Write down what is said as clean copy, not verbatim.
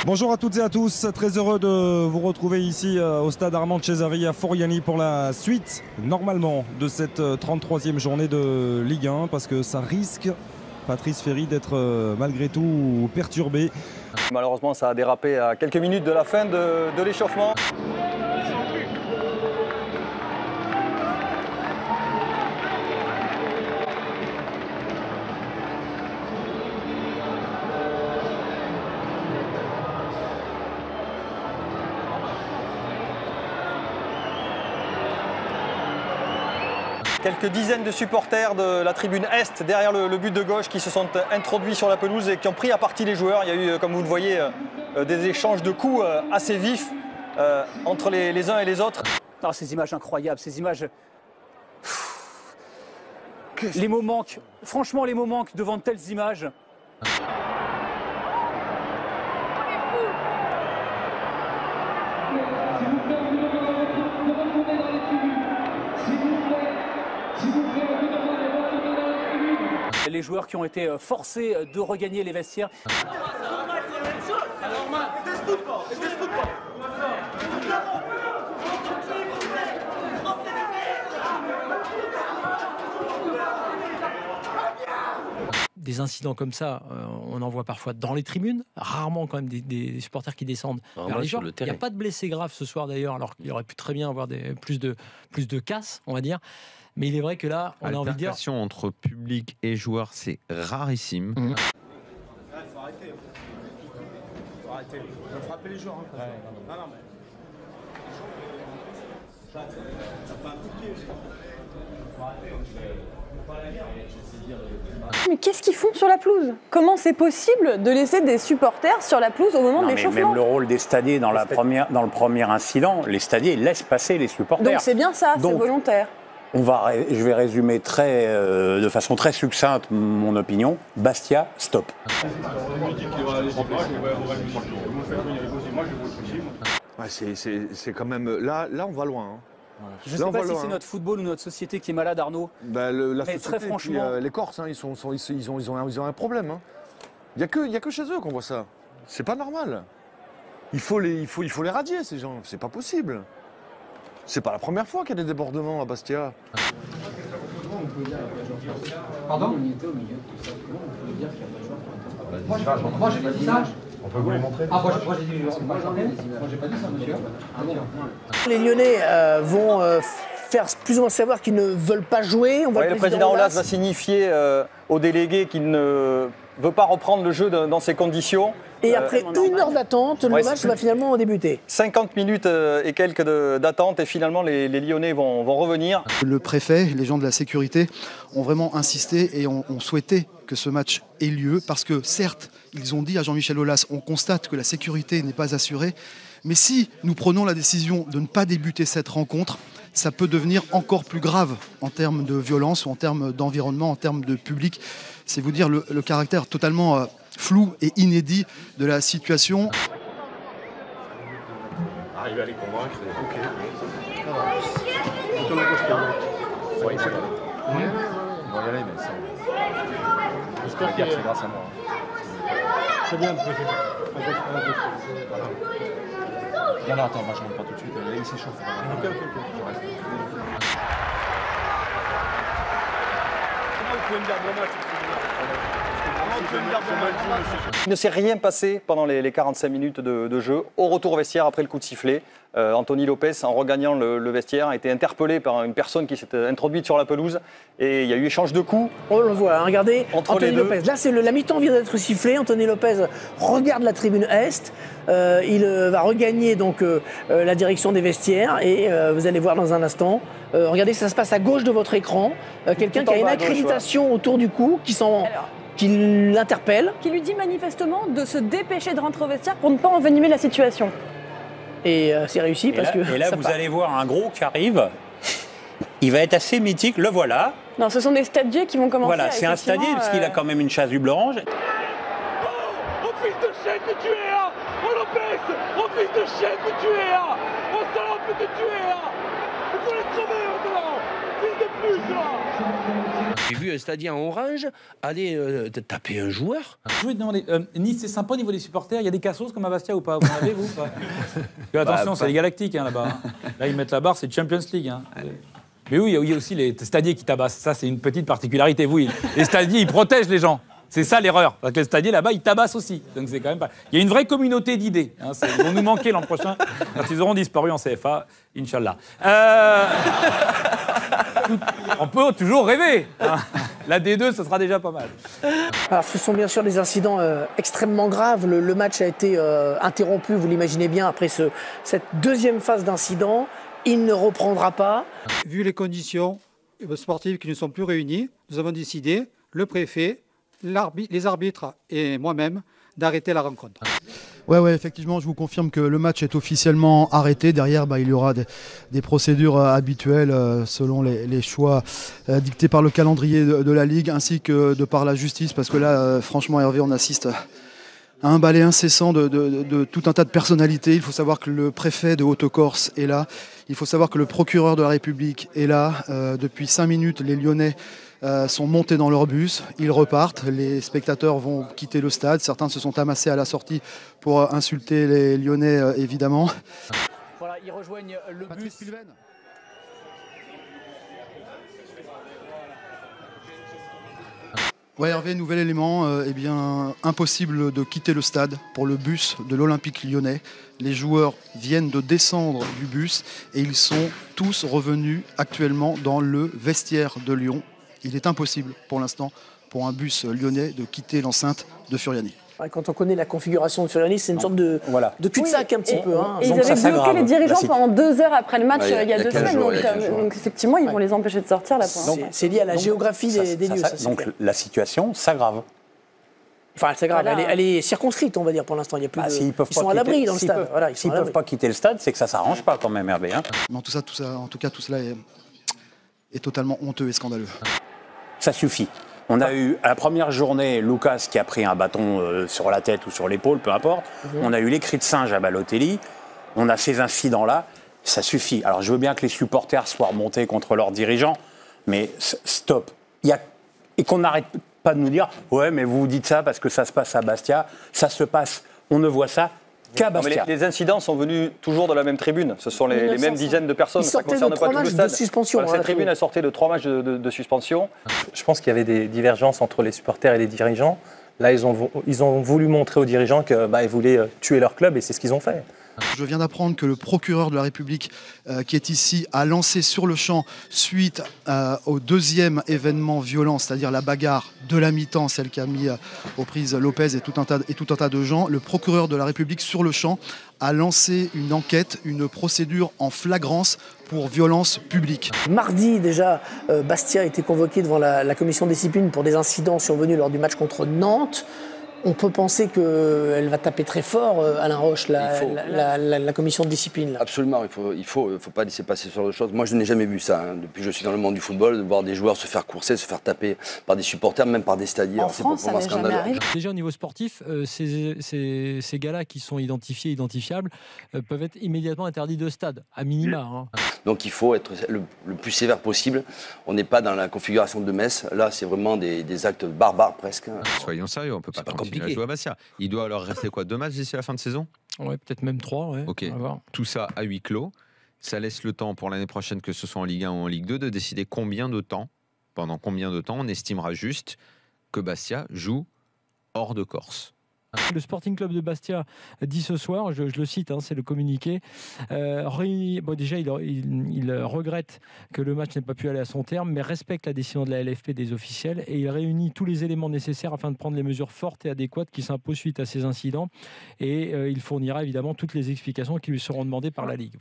Bonjour à toutes et à tous, très heureux de vous retrouver ici au stade Armand Cesari à Foriani pour la suite normalement de cette 33e journée de Ligue 1 parce que ça risque, Patrice Ferry, d'être malgré tout perturbé. Malheureusement ça a dérapé à quelques minutes de la fin de l'échauffement. Quelques dizaines de supporters de la tribune Est derrière le but de gauche qui se sont introduits sur la pelouse et qui ont pris à partie les joueurs. Il y a eu, comme vous le voyez, des échanges de coups assez vifs entre les uns et les autres. Oh, ces images incroyables, ces images... Les mots manquent, franchement les mots manquent devant de telles images. Les joueurs qui ont été forcés de regagner les vestiaires. Des incidents comme ça, on en voit parfois dans les tribunes, rarement quand même des supporters qui descendent vers les joueurs. Il n'y a pas de blessés graves ce soir d'ailleurs, alors qu'il aurait pu très bien avoir plus de casses, on va dire. Mais il est vrai que là, on a envie de dire... L'altercation entre public et joueurs, c'est rarissime. Il faut arrêter. Il faut arrêter. Il faut frapper les joueurs. Hein, non, mais... Mais qu'est-ce qu'ils font sur la pelouse? Comment c'est possible de laisser des supporters sur la pelouse au moment de l'échauffement? Même le rôle des stadiers dans le premier incident, les stadiers laissent passer les supporters. Donc c'est bien ça, c'est volontaire. Je vais résumer de façon très succincte mon opinion. Bastia, stop. Ouais, c'est quand même... Là, on va loin. Hein. Je ne sais pas si c'est notre football ou notre société qui est malade, Arnaud. La société, très franchement... les Corses, hein, ils ont un problème. Hein. Il n'y a que chez eux qu'on voit ça. C'est pas normal. Il faut les radier, ces gens. C'est pas possible. C'est pas la première fois qu'il y a des débordements à Bastia. Pardon? Moi, j'ai pas dit ça. On peut vous les montrer. Ah, moi j'ai dit moi j'ai pas dit ça, monsieur. Les Lyonnais vont faire plus ou moins savoir qu'ils ne veulent pas jouer. Le président Aulas va signifier aux délégués qu'il ne veut pas reprendre le jeu dans ces conditions. Et après 1 heure d'attente, le match va finalement débuter. 50 minutes et quelques d'attente et finalement les Lyonnais vont revenir. Le préfet, les gens de la sécurité ont vraiment insisté et ont souhaité que ce match ait lieu parce que certes, ils ont dit à Jean-Michel Aulas, on constate que la sécurité n'est pas assurée, mais si nous prenons la décision de ne pas débuter cette rencontre, ça peut devenir encore plus grave en termes de violence ou en termes d'environnement, en termes de public. C'est vous dire le caractère totalement flou et inédit de la situation. Arriver à les convaincre, ok. On va y aller, mais j'espère que c'est grâce à moi. C'est bien, le président. Non, attends, moi je rentre pas tout de suite. Il s'échauffe. Ok. Je reste. Comment vous pouvez me dire bon match? Il ne s'est rien passé pendant les 45 minutes de jeu. Au retour au vestiaire, après le coup de sifflet, Anthony Lopez, en regagnant le vestiaire, a été interpellé par une personne qui s'était introduite sur la pelouse. Et il y a eu échange de coups. On le voit, hein, regardez, entre Anthony les deux. Lopez. Là, la mi-temps vient d'être sifflée. Anthony Lopez regarde la tribune Est. Il va regagner donc la direction des vestiaires. Et vous allez voir dans un instant. Regardez, ça se passe à gauche de votre écran. Quelqu'un qui a une accréditation autour du cou, qui l'interpelle. Qui lui dit manifestement de se dépêcher de rentrer au vestiaire pour ne pas envenimer la situation. Et c'est réussi parce que. Et là, vous allez voir un gros qui arrive. Il va être assez mythique, le voilà. Non, ce sont des stadiers qui vont commencer. Voilà, c'est un stadier parce qu'il a quand même une chasuble orange. Oh, fils de chien que tu es, hein! Oh, Lopez! Oh, fils de chien que tu es, hein! Oh, salope que tu es, hein! Il faut les crever maintenant! Fils de pute, là! J'ai vu un stadien en orange aller taper un joueur. Je voulais te demander, Nice, c'est sympa au niveau des supporters. Il y a des cassos comme à Bastia ou pas? Vous en avez, vous ou pas? Attention, c'est les Galactiques là-bas. Là, ils mettent la barre, c'est Champions League. Mais oui, il y a aussi les stadiers qui tabassent. Ça, c'est une petite particularité. Oui, les stadiers, ils protègent les gens. C'est ça l'erreur. Parce que les stadiers, là-bas, ils tabassent aussi. Donc c'est quand même pas... Il y a une vraie communauté d'idées. Ils vont nous manquer l'an prochain quand ils auront disparu en CFA, Inch'Allah. On peut toujours rêver. La D2, ce sera déjà pas mal. Alors, ce sont bien sûr des incidents extrêmement graves. Le match a été interrompu, vous l'imaginez bien, après cette deuxième phase d'incident. Il ne reprendra pas. Vu les conditions sportives qui ne sont plus réunies, nous avons décidé, le préfet, les arbitres et moi-même, d'arrêter la rencontre. Ouais, effectivement, je vous confirme que le match est officiellement arrêté. Derrière, il y aura des procédures habituelles selon les choix dictés par le calendrier de la Ligue ainsi que de par la justice. Parce que là, franchement, Hervé, on assiste à un balai incessant de tout un tas de personnalités. Il faut savoir que le préfet de Haute-Corse est là. Il faut savoir que le procureur de la République est là. Depuis 5 minutes, les Lyonnais sont montés dans leur bus, ils repartent, les spectateurs vont quitter le stade, certains se sont amassés à la sortie pour insulter les Lyonnais évidemment. Voilà, ils rejoignent le bus. Ouais, Hervé, nouvel élément, impossible de quitter le stade pour le bus de l'Olympique lyonnais. Les joueurs viennent de descendre du bus et ils sont tous revenus actuellement dans le vestiaire de Lyon. Il est impossible pour l'instant pour un bus lyonnais de quitter l'enceinte de Furiani. Quand on connaît la configuration de Furiani, c'est une sorte de cul-de-sac un petit peu. Et ils avaient bloqué les dirigeants pendant 2 heures après le match il y a 2 semaines. Donc effectivement, ils vont les empêcher de sortir là. C'est lié à la géographie des lieux. Donc la situation s'aggrave. Enfin, c'est grave. Voilà. Elle est circonscrite, on va dire, pour l'instant. Il y a plus ils sont à l'abri dans le stade. S'ils ne peuvent pas quitter le stade, c'est que ça ne s'arrange pas quand même, Hervé. Non, tout ça, en tout cas, tout cela est totalement honteux et scandaleux. Ça suffit. On a eu, à la première journée, Lucas qui a pris un bâton sur la tête ou sur l'épaule, peu importe. On a eu les cris de singe à Balotelli. On a ces incidents-là. Ça suffit. Alors, je veux bien que les supporters soient remontés contre leurs dirigeants, mais stop. Et qu'on n'arrête pas de nous dire « Ouais, mais vous dites ça parce que ça se passe à Bastia. » Ça se passe, on ne voit ça qu'à Bastia. Les incidents sont venus toujours de la même tribune. Ce sont les mêmes dizaines de personnes. Ça ne concerne pas tout le stade. Cette tribune a sorti de 3 matchs de suspension. Je pense qu'il y avait des divergences entre les supporters et les dirigeants. Là, ils ont voulu montrer aux dirigeants qu'ils voulaient tuer leur club et c'est ce qu'ils ont fait. Je viens d'apprendre que le procureur de la République qui est ici a lancé sur le champ, suite au deuxième événement violent, c'est-à-dire la bagarre de la mi-temps, celle qui a mis aux prises Lopez et tout un tas de gens, le procureur de la République sur le champ a lancé une enquête, une procédure en flagrance pour violence publique. Mardi déjà, Bastia a été convoqué devant la commission de discipline pour des incidents survenus lors du match contre Nantes. On peut penser qu'elle va taper très fort, Alain Roche, la commission de discipline. Là. Absolument, il faut pas laisser passer ce genre de choses. Moi, je n'ai jamais vu ça, depuis que je suis dans le monde du football, de voir des joueurs se faire courser, se faire taper par des supporters, même par des stadiers. En France, ça n'est jamais arrivé. Déjà, au niveau sportif, ces gars-là qui sont identifiés, identifiables, peuvent être immédiatement interdits de stade, à minima. Donc, il faut être le plus sévère possible. On n'est pas dans la configuration de Metz. Là, c'est vraiment des actes barbares, presque. Soyons sérieux, on ne peut pas continuer à jouer à Bastia. Il doit alors rester 2 matchs d'ici la fin de saison? Ouais, peut-être même 3. Ouais. Ok. Tout ça à huis clos. Ça laisse le temps pour l'année prochaine, que ce soit en Ligue 1 ou en Ligue 2, de décider pendant combien de temps on estimera juste que Bastia joue hors de Corse. Le Sporting Club de Bastia dit ce soir, je le cite, c'est le communiqué, déjà il regrette que le match n'ait pas pu aller à son terme, mais respecte la décision de la LFP des officiels et il réunit tous les éléments nécessaires afin de prendre les mesures fortes et adéquates qui s'imposent suite à ces incidents et il fournira évidemment toutes les explications qui lui seront demandées par la Ligue.